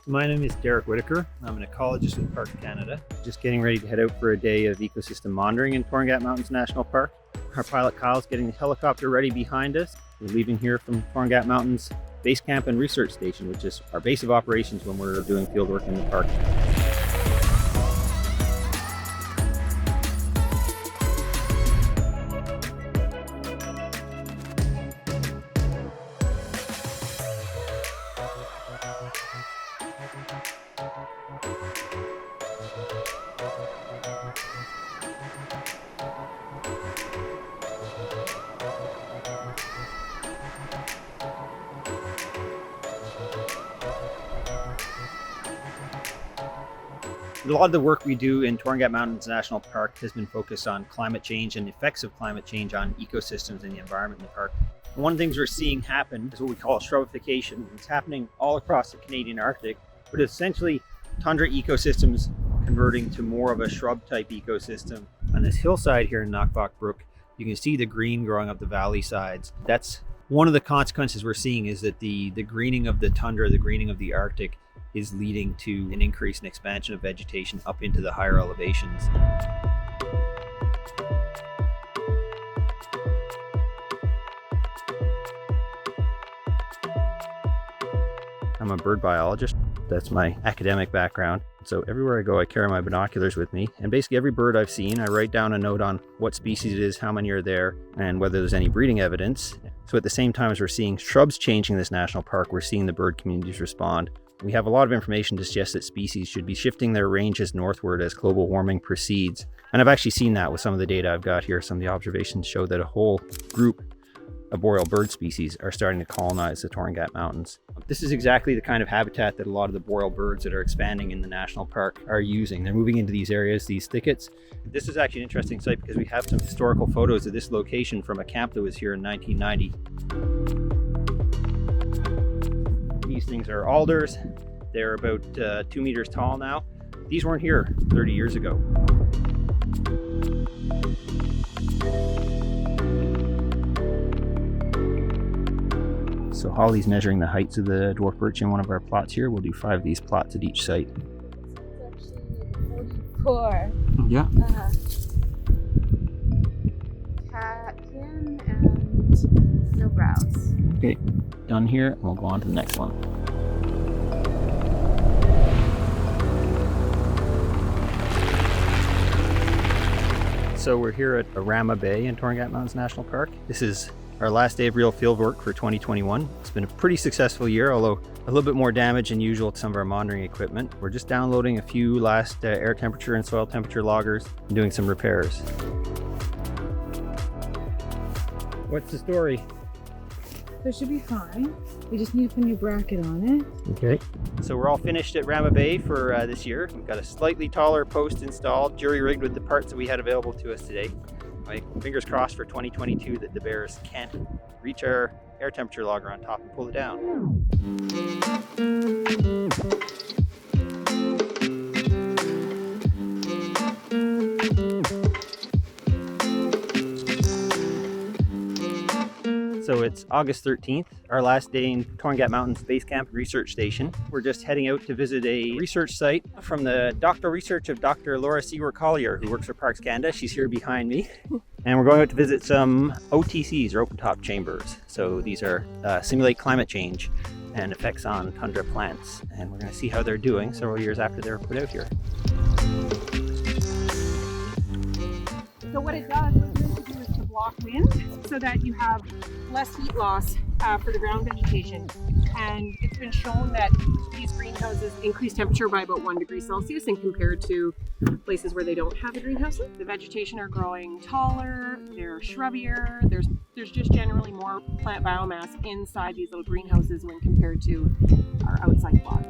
My name is Derek Whitaker. I'm an ecologist with Parks Canada. Just getting ready to head out for a day of ecosystem monitoring in Торнgat Mountains National Park. Our pilot Kyle's getting the helicopter ready behind us. We're leaving here from Торнgat Mountains Base Camp and Research Station, which is our base of operations when we're doing field work in the park. A lot of the work we do in Торнgat Mountains National Park has been focused on climate change and the effects of climate change on ecosystems and the environment in the park. And one of the things we're seeing happen is what we call shrubbification. It's happening all across the Canadian Arctic, but essentially tundra ecosystems converting to more of a shrub type ecosystem. On this hillside here in Nakvak Brook, you can see the green growing up the valley sides. That's one of the consequences we're seeing, is that the greening of the tundra, the greening of the Arctic, is leading to an increase in expansion of vegetation up into the higher elevations. I'm a bird biologist. That's my academic background. So everywhere I go, I carry my binoculars with me. And basically every bird I've seen, I write down a note on what species it is, how many are there, and whether there's any breeding evidence. So at the same time as we're seeing shrubs changing in this national park, we're seeing the bird communities respond. We have a lot of information to suggest that species should be shifting their ranges northward as global warming proceeds. And I've actually seen that with some of the data I've got here. Some of the observations show that a whole group of boreal bird species are starting to colonize the Торнgat Mountains. This is exactly the kind of habitat that a lot of the boreal birds that are expanding in the national park are using. They're moving into these areas, these thickets. This is actually an interesting site because we have some historical photos of this location from a camp that was here in 1990. These things are alders. They're about 2 meters tall now. These weren't here 30 years ago. So Holly's measuring the heights of the dwarf birch in one of our plots here. We'll do 5 of these plots at each site. It's actually 44. Yeah. Catkin and no browse. Okay, done here. We'll go on to the next one. So we're here at ʻŌrāma Bay in Торнgat Mountains National Park. This is our last day of real field work for 2021. It's been a pretty successful year, although a little bit more damage than usual to some of our monitoring equipment. We're just downloading a few last air temperature and soil temperature loggers and doing some repairs. What's the story? It should be fine. We just need to put a new bracket on it. Okay. So we're all finished at ʻŌrāma Bay for this year. We've got a slightly taller post installed, jury-rigged with the parts that we had available to us today. My fingers crossed for 2022 that the bears can't reach our air temperature logger on top and pull it down. So it's August 13th, our last day in Торнgat Mountains Base Camp Research Station. We're just heading out to visit a research site from the doctoral research of Dr. Laura Seeger-Collier, who works for Parks Canada. She's here behind me. And we're going out to visit some OTCs, or open-top chambers. So these are simulate climate change and effects on tundra plants. And we're going to see how they're doing several years after they were put out here. So what it does, what it's meant to do is to block wind so that you have less heat loss for the ground vegetation. And it's been shown that these greenhouses increase temperature by about 1 degree Celsius and compared to places where they don't have the greenhouses. The vegetation are growing taller, they're shrubbier, there's just generally more plant biomass inside these little greenhouses when compared to our outside plots.